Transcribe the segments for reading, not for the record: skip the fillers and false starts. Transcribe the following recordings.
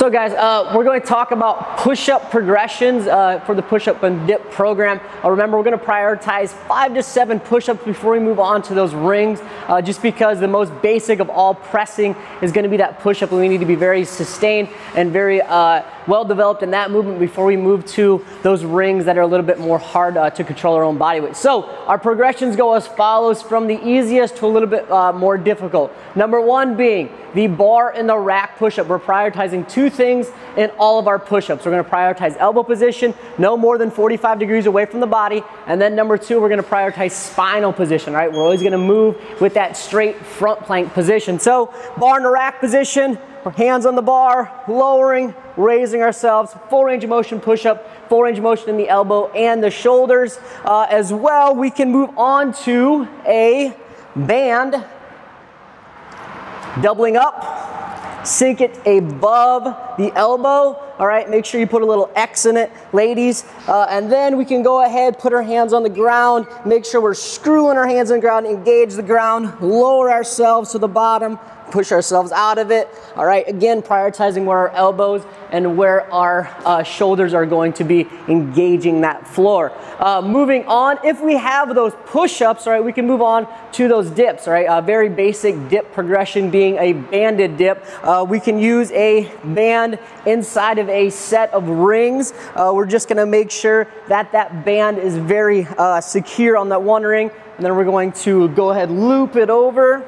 So guys, we're going to talk about push-up progressions for the push-up and dip program. Remember, we're going to prioritize 5 to 7 push-ups before we move on to those rings, just because the most basic of all pressing is going to be that push-up, and we need to be very sustained and very well developed in that movement before we move to those rings that are a little bit more hard to control our own body weight. So our progressions go as follows, from the easiest to a little bit more difficult. Number 1 being the bar and the rack push-up. We're prioritizing 2 things in all of our push-ups. We're going to prioritize elbow position, no more than 45 degrees away from the body. And then number 2, we're going to prioritize spinal position, right? We're always going to move with that straight front plank position. So bar and the rack position, hands on the bar, lowering, raising ourselves, full range of motion push-up, full range of motion in the elbow and the shoulders. As well, we can move on to a band, doubling up, sink it above the elbow. All right, make sure you put a little X in it, ladies. And then we can go ahead, put our hands on the ground, make sure we're screwing our hands on the ground, engage the ground, lower ourselves to the bottom, push ourselves out of it. All right, again, prioritizing where our elbows and where our shoulders are going to be engaging that floor. Moving on, if we have those push-ups, all right, we can move on to those dips, all right? A very basic dip progression being a banded dip. We can use a band inside of a set of rings. We're just gonna make sure that that band is very secure on that one ring, and then we're going to go ahead, loop it over,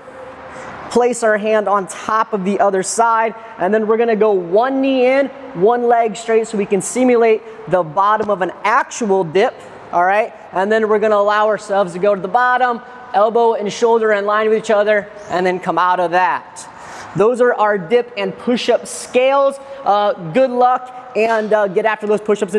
place our hand on top of the other side, and then we're gonna go one knee in, one leg straight, so we can simulate the bottom of an actual dip, all right? And then we're gonna allow ourselves to go to the bottom, elbow and shoulder in line with each other, and then come out of that. Those are our dip and push-up scales. Good luck, and get after those push-ups and